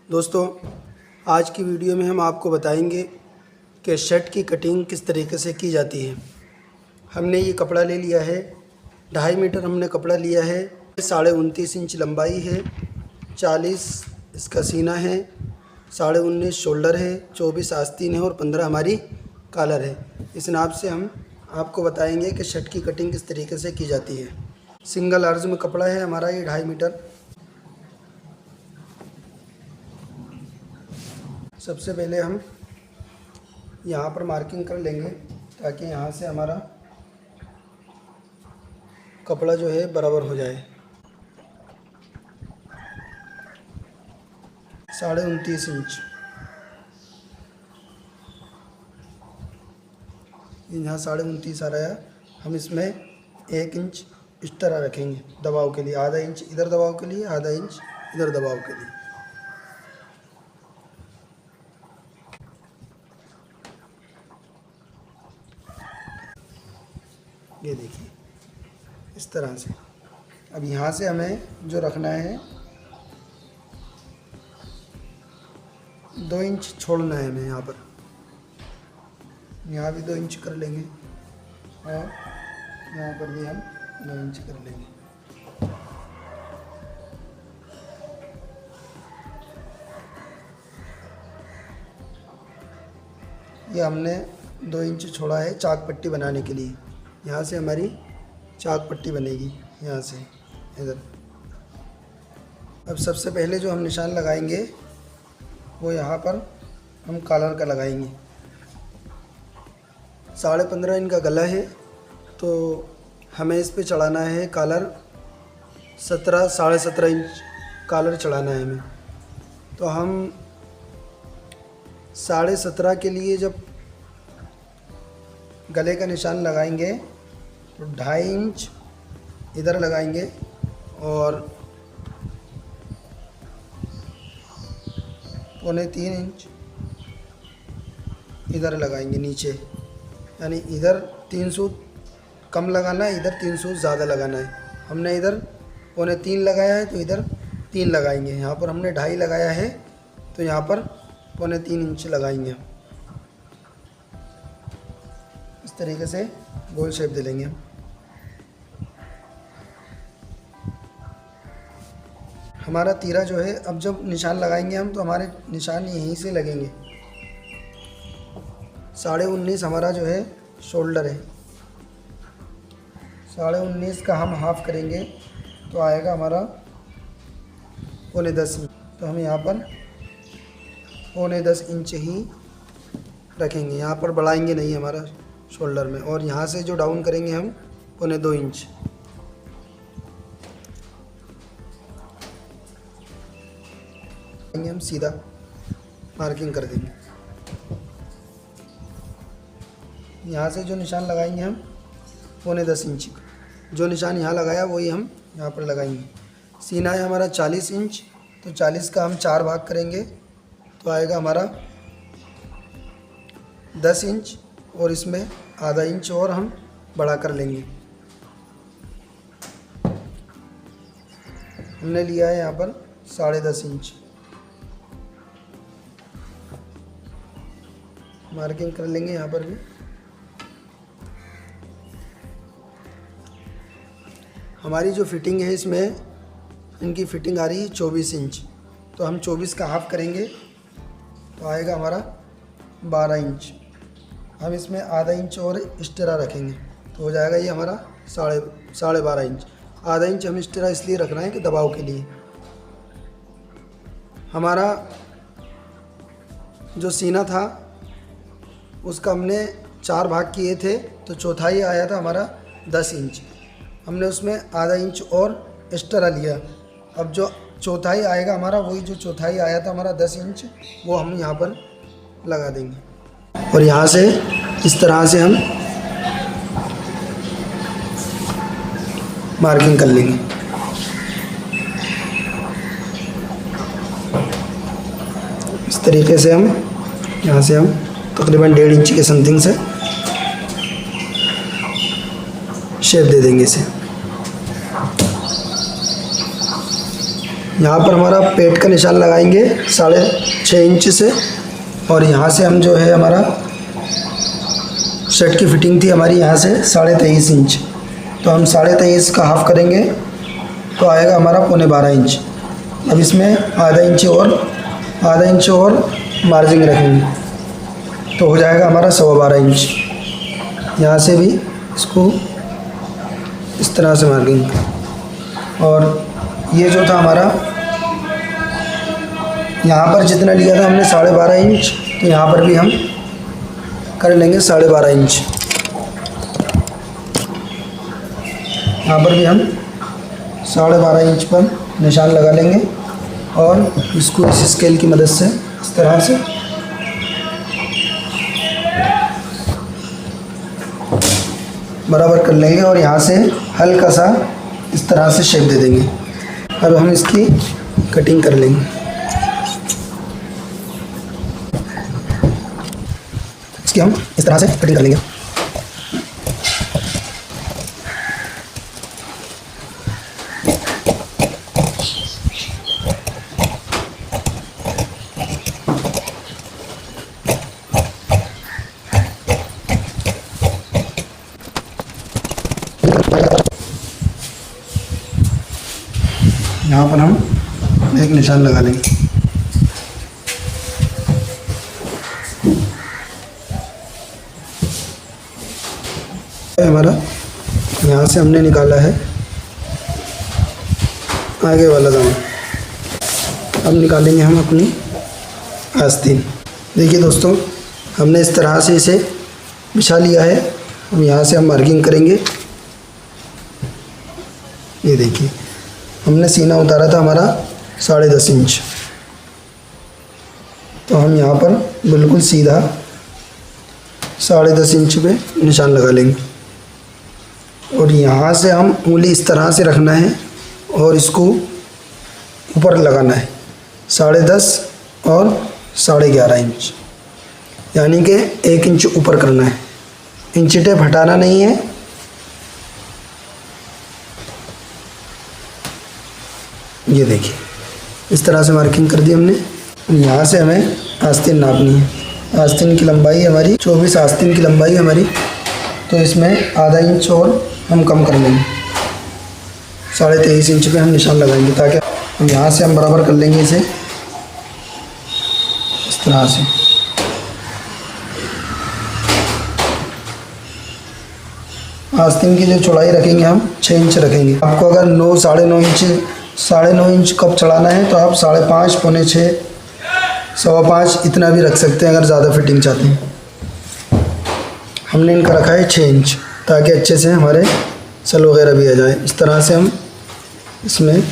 दोस्तों, आज की वीडियो में हम आपको बताएंगे कि शर्ट की कटिंग किस तरीके से की जाती है। हमने ये कपड़ा ले लिया है, 2.5 मीटर हमने कपड़ा लिया है, 29.5 इंच लंबाई है, 40 इसका सीना है, 19.5 शोल्डर है, 24 आस्तीन है और 15 हमारी कॉलर है। इस नाप से हम आपको बताएंगे कि शर्ट की कटिंग किस तरीके से की जाती है। सिंगल अर्ज में कपड़ा है हमारा ये 2.5 मीटर। सबसे पहले हम यहाँ पर मार्किंग कर लेंगे ताकि यहाँ से हमारा कपड़ा जो है बराबर हो जाए। 29.5 इंच यहाँ 29.5 आ रहा है। हम इसमें 1 इंच एक्स्ट्रा रखेंगे दबाव के लिए, आधा इंच इधर दबाव के लिए, आधा इंच इधर दबाव के लिए। ये देखिए इस तरह से। अब यहाँ से हमें जो रखना है 2 इंच छोड़ना है हमें यहाँ पर। यहाँ भी 2 इंच कर लेंगे और यहाँ पर भी हम 2 इंच कर लेंगे। ये हमने 2 इंच छोड़ा है चाक पट्टी बनाने के लिए। यहाँ से हमारी चाक पट्टी बनेगी, यहाँ से इधर। अब सबसे पहले जो हम निशान लगाएंगे वो यहाँ पर हम कॉलर का लगाएंगे। 15.5 इंच का गला है तो हमें इस पे चढ़ाना है कॉलर 17.5 इंच कॉलर चढ़ाना है हमें। तो हम 17.5 के लिए जब गले का निशान लगाएंगे तो 2.5 इंच इधर लगाएंगे और 2.25 इंच इधर लगाएंगे नीचे। यानी इधर 300 कम लगाना है, इधर 300 ज़्यादा लगाना है। हमने इधर 2.25 लगाया है तो इधर 3 लगाएंगे। यहाँ पर हमने 2.5 लगाया है तो यहाँ पर 2.25 इंच लगाएंगे। इस तरीके से गोल शेप दे लेंगे हम। हमारा तीरा जो है, अब जब निशान लगाएंगे हम तो हमारे निशान यहीं से लगेंगे। 19.5 हमारा जो है शोल्डर है। 19.5 का हम हाफ करेंगे तो आएगा हमारा 10.25 इंच। तो हम यहाँ पर 10.25 इंच ही रखेंगे, यहाँ पर बढ़ाएंगे नहीं हमारा शोल्डर में। और यहाँ से जो डाउन करेंगे हम 2.25 इंच। हम सीधा मार्किंग कर देंगे। यहाँ से जो निशान लगाएंगे हम 10.25 इंच, जो निशान यहाँ लगाया वही हम यहाँ पर लगाएंगे। सीना है हमारा 40 इंच, तो 40 का हम 4 भाग करेंगे तो आएगा हमारा 10 इंच और इसमें आधा इंच और हम बढ़ा कर लेंगे। हमने लिया है यहाँ पर 10.5 इंच। मार्किंग कर लेंगे यहाँ पर भी। हमारी जो फिटिंग है इसमें, इनकी फिटिंग आ रही है 24 इंच। तो हम 24 का हाफ करेंगे तो आएगा हमारा 12 इंच। हम इसमें आधा इंच और एक्स्ट्रा रखेंगे तो हो जाएगा ये हमारा 12.5 इंच। आधा इंच हम एक्स्ट्रा इसलिए रख रहे हैं कि दबाव के लिए। हमारा जो सीना था उसका हमने 4 भाग किए थे तो चौथाई आया था हमारा 10 इंच। हमने उसमें आधा इंच और एक्स्ट्रा लिया। अब जो चौथाई आएगा हमारा, वही जो चौथाई आया था हमारा 10 इंच, वो हम यहाँ पर लगा देंगे। और यहाँ से इस तरह से हम मार्किंग कर लेंगे। इस तरीके से हम यहाँ से हम तकरीबन 1.5 इंच के समथिंग से शेप दे देंगे इसे। यहाँ पर हमारा पेट का निशान लगाएंगे 6.5 इंच से, और यहाँ से हम जो है हमारा शर्ट की फिटिंग थी हमारी यहाँ से 23.5 इंच, तो हम 23.5 का हाफ करेंगे तो आएगा हमारा 11.25 इंच। अब इसमें आधा इंच और मार्जिन रखेंगे तो हो जाएगा हमारा 12.25 इंच। यहाँ से भी इसको इस तरह से मार्किंग, और ये जो था हमारा यहाँ पर जितना लिया था हमने 12.5 इंच, तो यहाँ पर भी हम कर लेंगे 12.5 इंच। यहाँ पर भी हम 12.5 इंच पर निशान लगा लेंगे और इसको इस स्केल की मदद से इस तरह से बराबर कर लेंगे और यहाँ से हल्का सा इस तरह से शेप दे देंगे। अब हम इसकी कटिंग कर लेंगे। इसकी हम इस तरह से कटिंग कर लेंगे। यहाँ पर हम एक निशान लगा लेंगे। हमारा यहाँ से हमने निकाला है आगे वाला दामन। अब निकालेंगे हम अपनी आस्तीन। देखिए दोस्तों, हमने इस तरह से इसे बिछा लिया है। अब यहाँ से हम मार्किंग करेंगे। ये देखिए, हमने सीना उतारा था हमारा 10.5 इंच, तो हम यहाँ पर बिल्कुल सीधा 10.5 इंच पे निशान लगा लेंगे और यहाँ से हम उंगली इस तरह से रखना है और इसको ऊपर लगाना है 10.5 और 11.5 इंच, यानी कि 1 इंच ऊपर करना है। इंची टेप हटाना नहीं है। ये देखिए, इस तरह से मार्किंग कर दी हमने। यहाँ से हमें आस्तीन नापनी है। आस्तीन की लंबाई हमारी 24 आस्तीन की लंबाई हमारी, तो इसमें आधा इंच और हम कम कर लेंगे। 23.5 इंच पे हम निशान लगाएंगे ताकि यहाँ से हम बराबर कर लेंगे इसे इस तरह से। आस्तीन की जो चौड़ाई रखेंगे हम 6 इंच रखेंगे। आपको अगर 9.5 इंच कप चढ़ाना है तो आप 5.5, पौने 6, 5.25 इतना भी रख सकते हैं अगर ज़्यादा फिटिंग चाहते हैं। हमने इनका रखा है 6 इंच ताकि अच्छे से हमारे सल वगैरह भी आ जाए। इस तरह से हम इसमें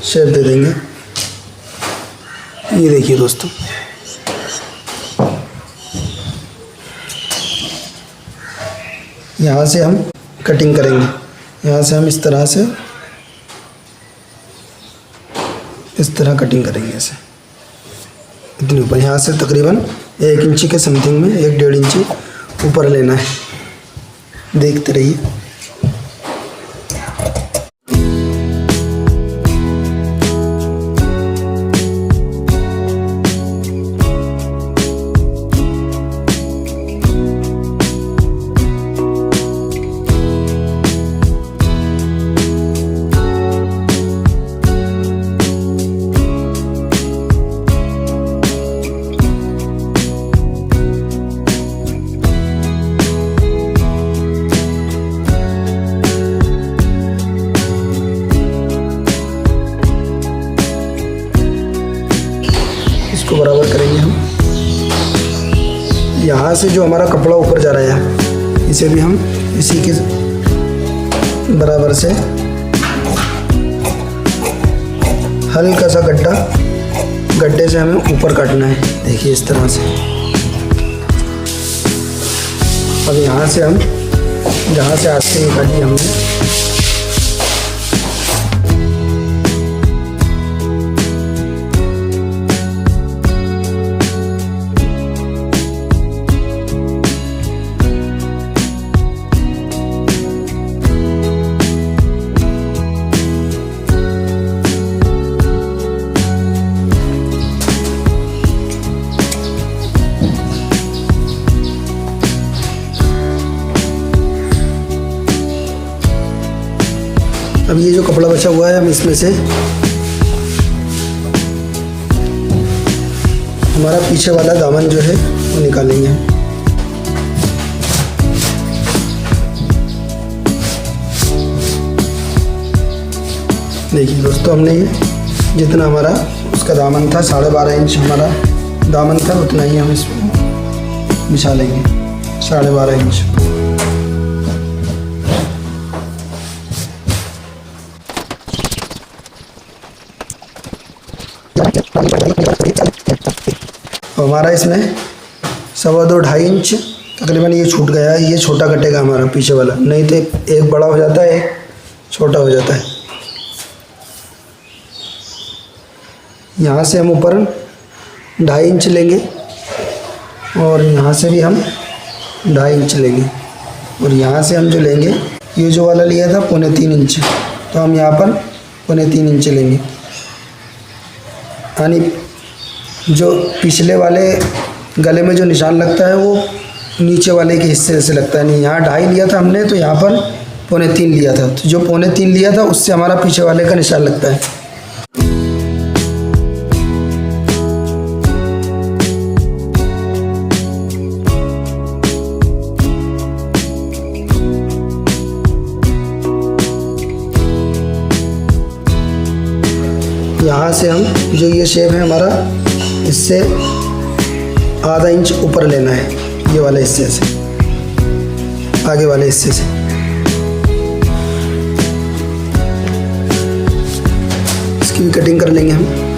शेप दे देंगे। ये देखिए दोस्तों, यहाँ से हम कटिंग करेंगे। यहाँ से हम इस तरह कटिंग करेंगे ऐसे इतनी ऊपर। यहाँ से तकरीबन 1 इंची के समथिंग में 1-1.5 इंची ऊपर लेना है। देखते रहिए। इसको बराबर करेंगे हम। यहाँ से जो हमारा कपड़ा ऊपर जा रहा है इसे भी हम इसी के बराबर से हल्का सा गड्ढे से हमें ऊपर काटना है। देखिए इस तरह से। अब यहाँ से हम जहाँ से आस्तीन काटी हमने, अब ये जो कपड़ा बचा हुआ है हम इसमें से हमारा पीछे वाला दामन जो है वो निकालेंगे। देखिए दोस्तों, हमने ये जितना हमारा उसका दामन था 12.5 इंच हमारा दामन था, उतना ही हम इसमें बिछा लेंगे 12.5 इंच। हमारा इसमें 2.25 इंच तकरीबन ये छूट गया है। ये छोटा कटेगा हमारा पीछे वाला, नहीं तो एक बड़ा हो जाता है एक छोटा हो जाता है। यहाँ से हम ऊपर 2.5 इंच लेंगे और यहाँ से भी हम 2.5 इंच लेंगे और यहाँ से हम जो लेंगे, ये जो वाला लिया था 3.25 इंच, तो हम यहाँ पर 3.25 इंच लेंगे। यानी जो पिछले वाले गले में जो निशान लगता है वो नीचे वाले के हिस्से से लगता है। नहीं, यहाँ 2.5 लिया था हमने, तो यहाँ पर 3.25 लिया था, तो जो 3.25 लिया था उससे हमारा पीछे वाले का निशान लगता है। यहाँ से हम जो ये शेप है हमारा, इससे ½ इंच ऊपर लेना है, ये वाले हिस्से से, आगे वाले हिस्से से। इसकी भी कटिंग कर लेंगे हम।